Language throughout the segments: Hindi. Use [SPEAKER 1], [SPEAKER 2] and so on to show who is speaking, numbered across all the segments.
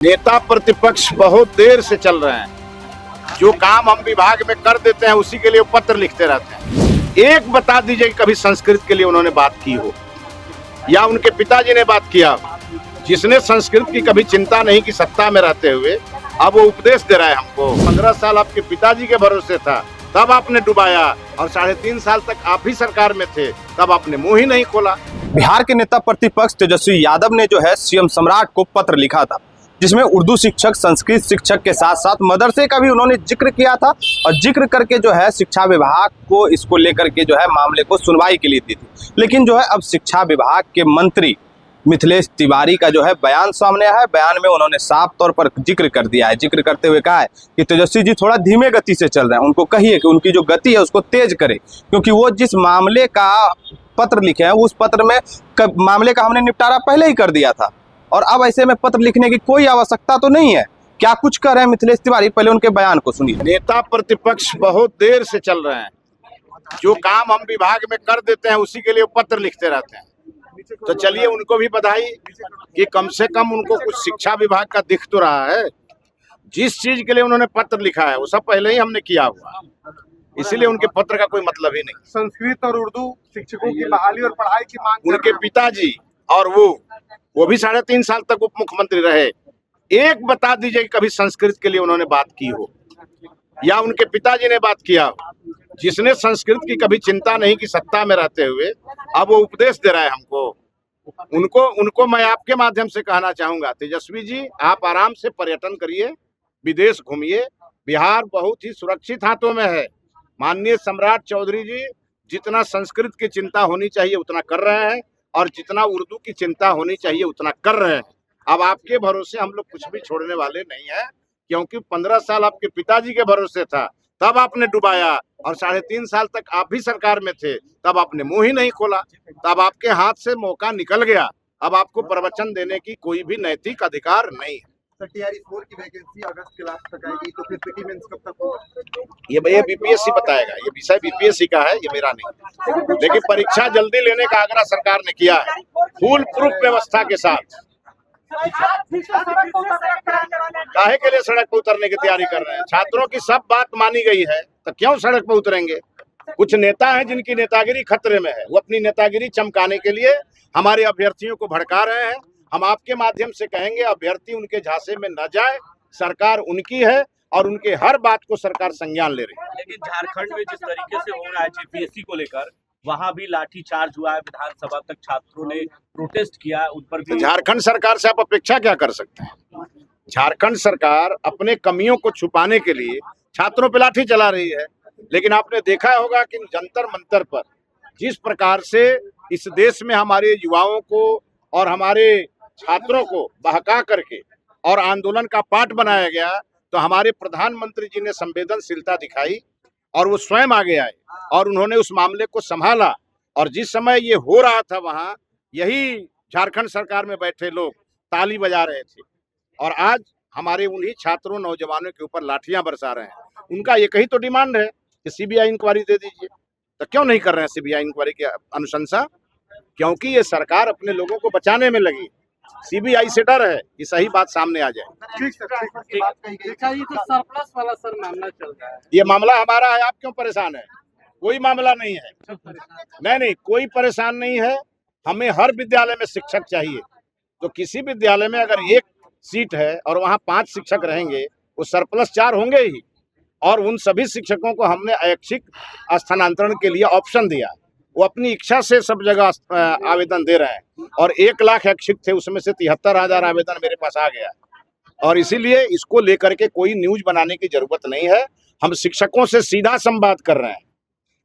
[SPEAKER 1] नेता प्रतिपक्ष बहुत देर से चल रहे हैं। जो काम हम विभाग में कर देते हैं उसी के लिए पत्र लिखते रहते हैं। एक बता दीजिए कि कभी संस्कृत के लिए उन्होंने बात की हो या उनके पिताजी ने बात किया हो, जिसने संस्कृत की कभी चिंता नहीं की सत्ता में रहते हुए अब वो उपदेश दे रहा है हमको। 15 साल आपके पिताजी के भरोसे था, तब आपने डुबाया, और 3.5 साल तक आप ही सरकार में थे, तब आपने मुंह ही नहीं खोला।
[SPEAKER 2] बिहार के नेता प्रतिपक्ष तेजस्वी यादव ने जो है सीएम सम्राट को पत्र लिखा था, जिसमें उर्दू शिक्षक, संस्कृत शिक्षक के साथ साथ मदरसे का भी उन्होंने जिक्र किया था और जिक्र करके जो है शिक्षा विभाग को इसको लेकर के जो है मामले को सुनवाई के लिए दी थी। लेकिन जो है अब शिक्षा विभाग के मंत्री मिथिलेश तिवारी का जो है बयान सामने आया है। बयान में उन्होंने साफ तौर पर जिक्र कर दिया है। जिक्र करते हुए कहा है कि तेजस्वी जी थोड़ा धीमे गति से चल रहे हैं, उनको कहिए कि उनकी जो गति है उसको तेज करे, क्योंकि वो जिस मामले का पत्र लिखे हैं उस पत्र में मामले का हमने निपटारा पहले ही कर दिया था और अब ऐसे में पत्र लिखने की कोई आवश्यकता तो नहीं है। क्या कुछ कर रहे हैं मिथिलेश तिवारी, पहले उनके बयान को सुनिए।
[SPEAKER 1] नेता प्रतिपक्ष बहुत देर से चल रहे हैं। जो काम हम विभाग में कर देते हैं उसी के लिए पत्र लिखते रहते हैं। तो चलिए उनको भी बधाई कि कम से कम उनको कुछ शिक्षा विभाग का दिख तो रहा है। जिस चीज के लिए उन्होंने पत्र लिखा है वो सब पहले ही हमने किया हुआ, इसीलिए उनके पत्र का कोई मतलब ही नहीं।
[SPEAKER 3] संस्कृत और उर्दू शिक्षकों की बहाली और पढ़ाई की मांग,
[SPEAKER 1] उनके पिताजी और वो भी 3.5 साल तक उप मुख्यमंत्री रहे। एक बता दीजिए कि कभी संस्कृत के लिए उन्होंने बात की हो या उनके पिताजी ने बात किया हो, जिसने संस्कृत की कभी चिंता नहीं की सत्ता में रहते हुए अब वो उपदेश दे रहा है हमको। उनको मैं आपके माध्यम से कहना चाहूंगा, तेजस्वी जी आप आराम से पर्यटन करिए, विदेश घूमिए, बिहार बहुत ही सुरक्षित हाथों में है। माननीय सम्राट चौधरी जी जितना संस्कृत की चिंता होनी चाहिए उतना कर रहे हैं और जितना उर्दू की चिंता होनी चाहिए उतना कर रहे हैं। अब आपके भरोसे हम लोग कुछ भी छोड़ने वाले नहीं है, क्योंकि 15 साल आपके पिताजी के भरोसे था, तब आपने डुबाया, और 3.5 साल तक आप ही सरकार में थे, तब आपने मुंह ही नहीं खोला। तब आपके हाथ से मौका निकल गया। अब आपको प्रवचन देने की कोई भी नैतिक अधिकार नहीं है।
[SPEAKER 3] टीआरई 4 की वैकेंसी अगस्त के लास्ट तक आएगी, तो फिर पीटी मेंस कब तक होगा?
[SPEAKER 1] ये बीपीएससी बताएगा, ये विषय बीपीएससी का है, ये मेरा नहीं। लेकिन परीक्षा जल्दी लेने का आग्रह सरकार ने किया है, फुल प्रूफ व्यवस्था के साथ। काहे के लिए सड़क पर उतरने की तैयारी कर रहे हैं? छात्रों की सब बात मानी गई है, तो क्यों सड़क पर उतरेंगे? कुछ नेता हैं जिनकी नेतागिरी खतरे में है, वो अपनी नेतागिरी चमकाने के लिए हमारे अभ्यर्थियों को भड़का रहे हैं। हम आपके माध्यम से कहेंगे अभ्यर्थी उनके झांसे में न जाए, सरकार उनकी है और उनके हर बात को सरकार संज्ञान ले रही है।
[SPEAKER 4] लेकिन झारखंड में जिस तरीके से हो रहा है जेपीएससी को लेकर, वहां भी लाठीचार्ज हुआ है, विधानसभा तक छात्रों ने प्रोटेस्ट किया, उन पर भी।
[SPEAKER 1] झारखंड सरकार से आप अपेक्षा क्या कर सकते हैं? झारखंड सरकार अपने कमियों को छुपाने के लिए छात्रों पर लाठी चला रही है। लेकिन आपने देखा होगा कि जंतर मंतर पर जिस प्रकार से इस देश में हमारे युवाओं को और हमारे छात्रों को बहका करके और आंदोलन का पार्ट बनाया गया, तो हमारे प्रधानमंत्री जी ने संवेदनशीलता दिखाई और वो स्वयं आगे आए और उन्होंने उस मामले को संभाला। और जिस समय ये हो रहा था वहां यही झारखंड सरकार में बैठे लोग ताली बजा रहे थे, और आज हमारे उन्हीं छात्रों नौजवानों के ऊपर लाठियां बरसा रहे हैं। उनका एक ही तो डिमांड है कि सीबीआई इंक्वायरी दे दीजिए। तो क्यों नहीं कर रहे हैं सीबीआई इंक्वायरी की अनुशंसा? क्योंकि ये सरकार अपने लोगों को बचाने में लगी। सीबीआई से डर है कि सही बात सामने आ जाए।
[SPEAKER 3] तो सरप्लस वाला सर मामला चल रहा है।
[SPEAKER 1] ये मामला हमारा है, आप क्यों परेशान है? कोई मामला नहीं है। नहीं, कोई परेशान नहीं है। हमें हर विद्यालय में शिक्षक चाहिए। तो किसी विद्यालय में अगर 1 सीट है और वहाँ 5 शिक्षक रहेंगे, वो सरप्लस 4 होंगे ही। और उन सभी शिक्षकों को हमने ऐच्छिक स्थानांतरण के लिए ऑप्शन दिया। वो अपनी इच्छा से सब जगह आवेदन दे रहे हैं, और 1 लाख ऐच्छिक थे, उसमें से 73,000 आवेदन मेरे पास आ गया। और इसीलिए इसको लेकर के कोई न्यूज बनाने की जरूरत नहीं है। हम शिक्षकों से सीधा संवाद कर रहे हैं।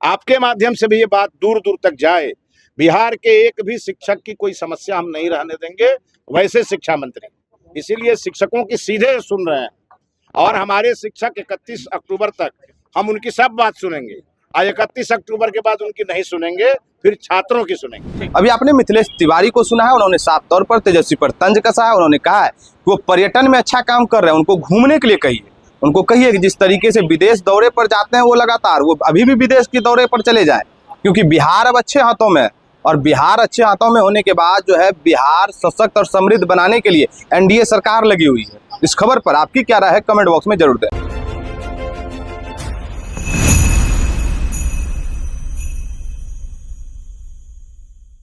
[SPEAKER 1] आपके माध्यम से भी ये बात दूर दूर तक जाए। बिहार के एक भी शिक्षक की कोई समस्या हम नहीं रहने देंगे, वैसे शिक्षा मंत्री। इसीलिए शिक्षकों की सीधे सुन रहे हैं, और हमारे शिक्षक 31 अक्टूबर तक हम उनकी सब बात सुनेंगे। आज 31 अक्टूबर के बाद उनकी नहीं सुनेंगे, फिर छात्रों की सुनेंगे।
[SPEAKER 2] अभी आपने मिथिलेश तिवारी को सुना है, उन्होंने साफ तौर पर तेजस्वी पर तंज कसा है। उन्होंने कहा है कि वो पर्यटन में अच्छा काम कर रहे हैं, उनको घूमने के लिए कहिए। उनको कहिए कि जिस तरीके से विदेश दौरे पर जाते हैं वो लगातार वो अभी भी विदेश के दौरे पर चले जाएं, क्योंकि बिहार अब अच्छे हाथों में है। और बिहार अच्छे हाथों में होने के बाद जो है बिहार सशक्त और समृद्ध बनाने के लिए एनडीए सरकार लगी हुई है। इस खबर पर आपकी क्या राय है कमेंट बॉक्स में जरूर दें।